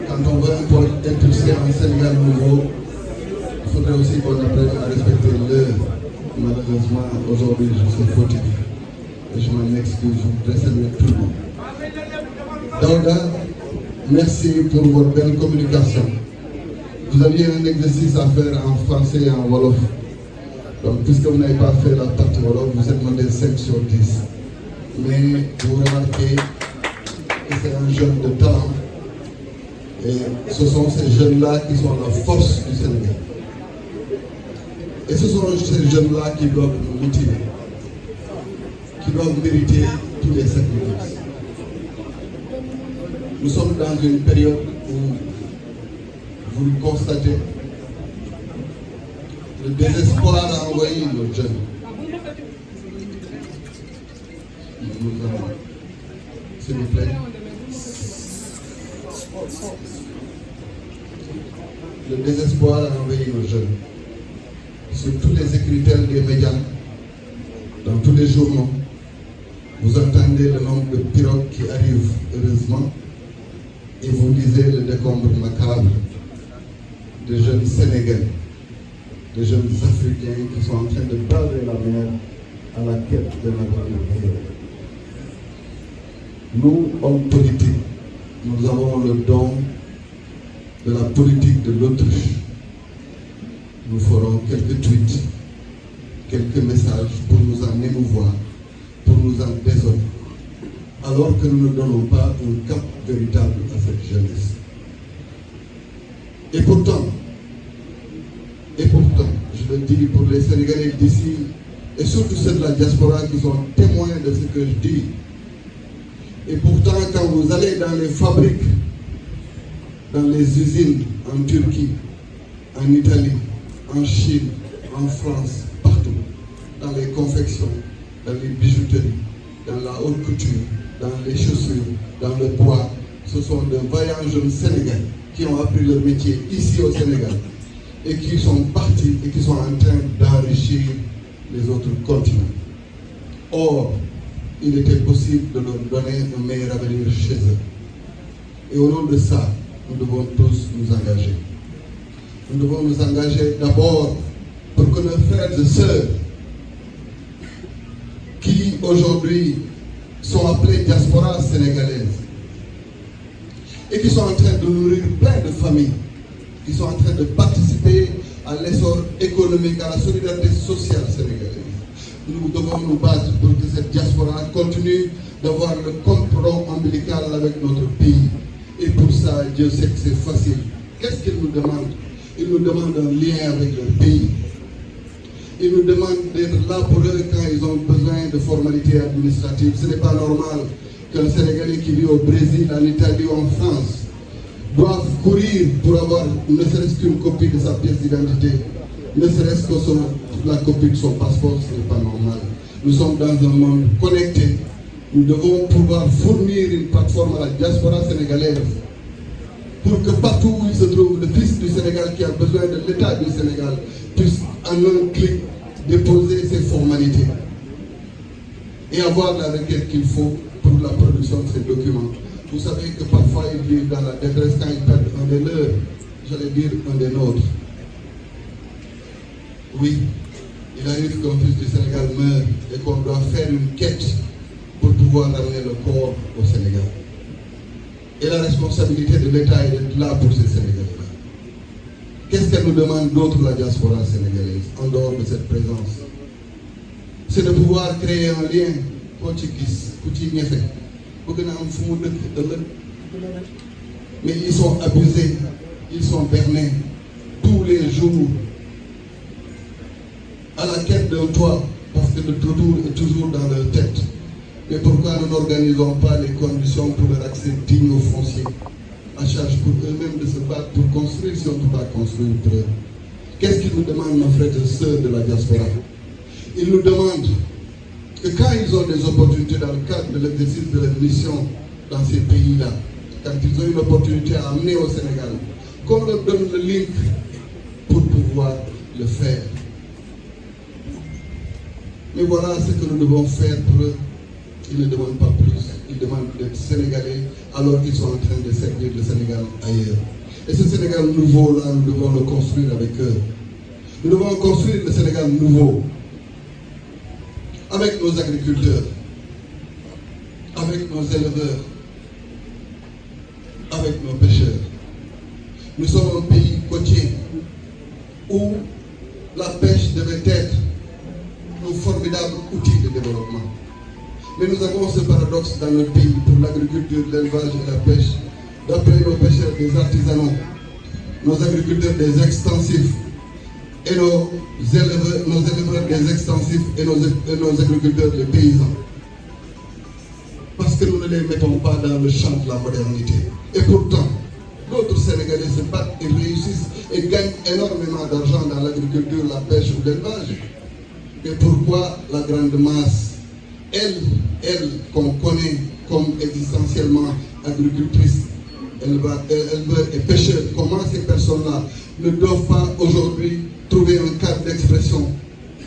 Quand on veut impulser un Sénégal nouveau, il faudrait aussi qu'on apprenne à respecter l'heure. Malheureusement, aujourd'hui, je suis fautif. Et je m'en excuse, je voudrais saluer tout le monde. Daouda, merci pour votre belle communication. Vous aviez un exercice à faire en français et en Wolof. Donc, puisque vous n'avez pas fait la partie Wolof, vous êtes demandé 5 sur 10. Mais vous remarquez que c'est un jeune de talent. Et ce sont ces jeunes-là qui sont la force du Sénégal. Et ce sont ces jeunes-là qui doivent nous motiver, qui doivent mériter tous les sacrifices. Nous sommes dans une période où, vous le constatez, le désespoir a envoyé nos jeunes. S'il vous plaît. Le désespoir a envahi nos jeunes. Sur tous les écritères des médias, dans tous les journaux, vous entendez le nombre de pirogues qui arrivent, heureusement, et vous lisez le décombre macabre de jeunes Sénégalais, de jeunes Africains qui sont en train de braver la mer à la quête de l'avenir meilleur. Nous, hommes politiques, nous avons le don de la politique de l'autruche. Nous ferons quelques tweets, quelques messages pour nous en émouvoir, pour nous en désoler, alors que nous ne donnons pas un cap véritable à cette jeunesse. Et pourtant, je le dis pour les Sénégalais d'ici, et surtout ceux de la diaspora qui sont témoins de ce que je dis, et pourtant quand vous allez dans les fabriques, dans les usines en Turquie, en Italie, en Chine, en France, partout, dans les confections, dans les bijouteries, dans la haute couture, dans les chaussures, dans le bois, ce sont de vaillants jeunes Sénégalais qui ont appris leur métier ici au Sénégal et qui sont partis et qui sont en train d'enrichir les autres continents. Or, il était possible de leur donner un meilleur avenir chez eux. Et au nom de ça, nous devons tous nous engager. Nous devons nous engager d'abord pour que nos frères et sœurs qui aujourd'hui sont appelés diaspora sénégalaise et qui sont en train de nourrir plein de familles, qui sont en train de participer à l'essor économique, à la solidarité sociale sénégalaise. Nous devons nous battre pour que cette diaspora continue d'avoir le cordon ombilical avec notre pays. Et pour ça, Dieu sait que c'est facile. Qu'est-ce qu'ils nous demandent? Ils nous demandent un lien avec leur pays. Ils nous demandent d'être là pour eux quand ils ont besoin de formalités administratives. Ce n'est pas normal qu'un Sénégalais qui vit au Brésil, en Italie ou en France doive courir pour avoir ne serait-ce qu'une copie de sa pièce d'identité, ne serait-ce que la copie de son passeport. Ce n'est pas normal. Nous sommes dans un monde connecté. Nous devons pouvoir fournir une plateforme à la diaspora sénégalaise pour que partout où il se trouve, le fils du Sénégal qui a besoin de l'État du Sénégal puisse en un clic déposer ses formalités et avoir la requête qu'il faut pour la production de ces documents. Vous savez que parfois ils vivent dans la détresse quand ils perdent un des leurs, j'allais dire un des nôtres. Oui, il arrive qu'un fils du Sénégal meure et qu'on doit faire une quête pour pouvoir ramener le corps au Sénégal. Et la responsabilité de l'État est d'être là pour ces Sénégalais-là. Qu'est-ce qu'elle nous demande d'autre, la diaspora sénégalaise, en dehors de cette présence? C'est de pouvoir créer un lien. Mais ils sont abusés, ils sont bernés tous les jours à la quête d'un toit, parce que le retour est toujours dans leur tête. Mais pourquoi nous n'organisons pas les conditions pour leur accès digne au foncier, à charge pour eux-mêmes de se battre pour construire si on ne peut pas construire pour eux? Qu'est-ce qu'ils nous demandent, nos frères et sœurs de la diaspora? Ils nous demandent que quand ils ont des opportunités dans le cadre de l'exercice de leur mission dans ces pays-là, quand ils ont une opportunité à amener au Sénégal, qu'on leur donne le link pour pouvoir le faire. Mais voilà ce que nous devons faire pour eux. Ils ne demandent pas plus. Ils demandent d'être Sénégalais alors qu'ils sont en train de servir le Sénégal ailleurs. Et ce Sénégal nouveau-là, nous devons le construire avec eux. Nous devons construire le Sénégal nouveau avec nos agriculteurs, avec nos éleveurs, avec nos pêcheurs. Nous sommes un pays côtier où la pêche devait être un formidable outil de développement. Mais nous avons ce paradoxe dans notre pays pour l'agriculture, l'élevage et la pêche. D'après nos pêcheurs des artisanaux, nos agriculteurs des extensifs et nos éleveurs des extensifs et nos agriculteurs des paysans. Parce que nous ne les mettons pas dans le champ de la modernité. Et pourtant, d'autres Sénégalais se battent et réussissent et gagnent énormément d'argent dans l'agriculture, la pêche ou l'élevage. Mais pourquoi la grande masse, elle qu'on connaît comme existentiellement agricultrice, éleveurs et pêcheurs, comment ces personnes-là ne doivent pas aujourd'hui trouver un cadre d'expression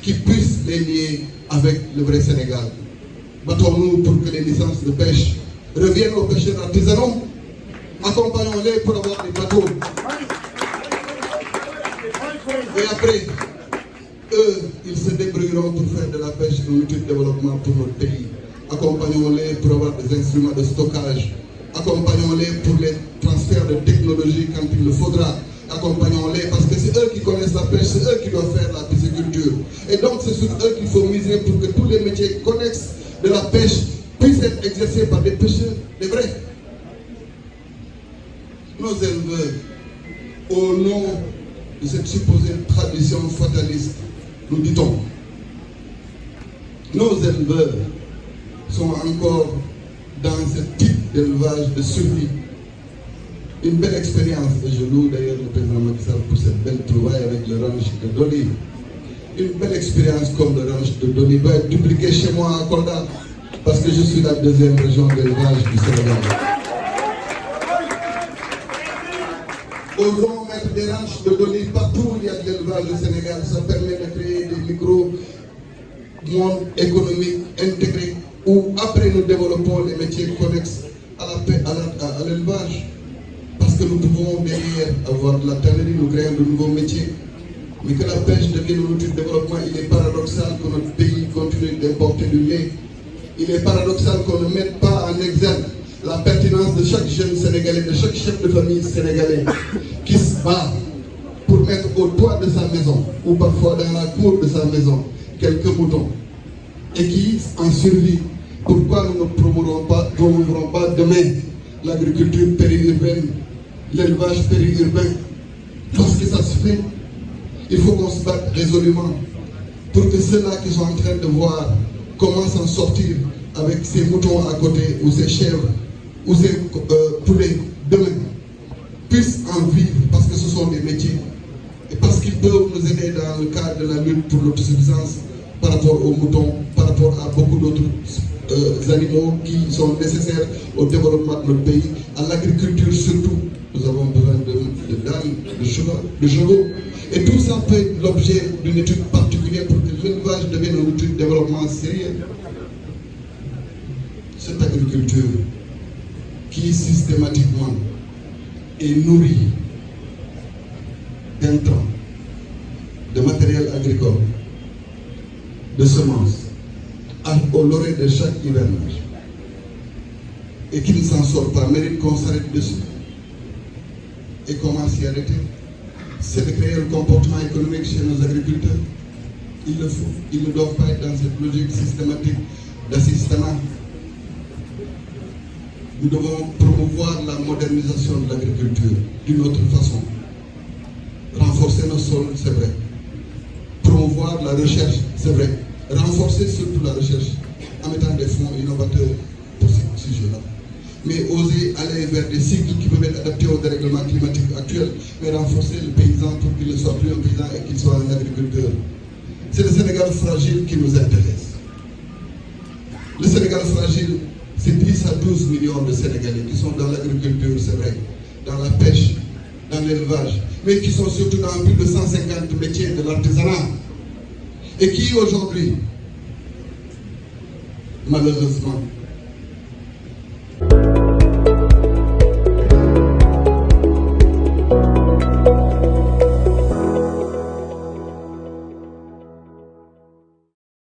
qui puisse les lier avec le vrai Sénégal? Battons-nous pour que les licences de pêche reviennent aux pêcheurs artisanaux. Accompagnons-les pour avoir des bateaux. Et après, eux, ils se débrouilleront pour faire de la pêche un outil de développement pour notre pays. Accompagnons-les pour avoir des instruments de stockage. Accompagnons-les pour les transferts de technologie quand il le faudra. Accompagnons-les parce que c'est eux qui connaissent la pêche, c'est eux qui doivent faire la pisciculture. Et donc c'est sur eux qu'il faut miser pour que tous les métiers connexes de la pêche puissent être exercés par des pêcheurs, des vrais. Nos éleveurs, au nom de cette supposée tradition fataliste, nous dit-on, nos éleveurs sont encore dans ce type d'élevage de survie. Une belle expérience, et je loue d'ailleurs le président Macky Sall pour cette belle trouvaille avec le ranch de Doli. Une belle expérience comme le ranch de Doli doit être dupliquée chez moi à Kolda, parce que je suis la deuxième région d'élevage du Sénégal. Osons mettre des ranchs de Doli partout où il y a de l'élevage au Sénégal. Ça permet de créer des micro-mondes économiques intégrés où après nous développons les métiers connexes à l'élevage. Parce que nous pouvons derrière avoir de la tannerie, nous créons de nouveaux métiers. Mais que la pêche devienne un outil de développement, il est paradoxal que notre pays continue d'importer du lait. Il est paradoxal qu'on ne mette pas en exergue la pertinence de chaque jeune Sénégalais, de chaque chef de famille sénégalais qui se bat pour mettre au toit de sa maison ou parfois dans la cour de sa maison quelques moutons et qui en survit. Pourquoi nous ne promouvrons pas demain l'agriculture périurbaine, l'élevage périurbain? Parce que ça se fait, il faut qu'on se batte résolument pour que ceux-là qui sont en train de voir comment s'en sortir avec ces moutons à côté ou ces chèvres ou ces poulets demain puissent en vivre parce que ce sont des métiers et parce qu'ils peuvent nous aider dans le cadre de la lutte pour l'autosuffisance par rapport aux moutons, par rapport à beaucoup d'autres animaux qui sont nécessaires au développement de notre pays, à l'agriculture surtout. Nous avons besoin de dames, de chevaux. Et tout ça peut être l'objet d'une étude particulière pour que l'élevage devienne un outil de développement sérieux. Cette agriculture qui systématiquement est nourrie d'intrants, de matériel agricole, de semences, au l'oreille de chaque hivernage, et qui ne s'en sort pas, mérite qu'on s'arrête dessus. Et comment s'y arrêter? C'est de créer un comportement économique chez nos agriculteurs. Il le faut. Ils ne doivent pas être dans cette logique systématique d'assistanat. Nous devons promouvoir la modernisation de l'agriculture d'une autre façon. Renforcer nos sols, c'est vrai. Promouvoir la recherche, c'est vrai. Renforcer surtout la recherche en mettant des fonds innovateurs pour ce sujet-là. mais oser aller vers des cycles qui peuvent être adaptés au dérèglement climatique actuel, mais renforcer le paysan pour qu'il ne soit plus un paysan et qu'il soit un agriculteur. C'est le Sénégal fragile qui nous intéresse. Le Sénégal fragile, c'est 10 à 12 millions de Sénégalais qui sont dans l'agriculture, c'est vrai, dans la pêche, dans l'élevage, mais qui sont surtout dans plus de 150 métiers de l'artisanat et qui aujourd'hui, malheureusement,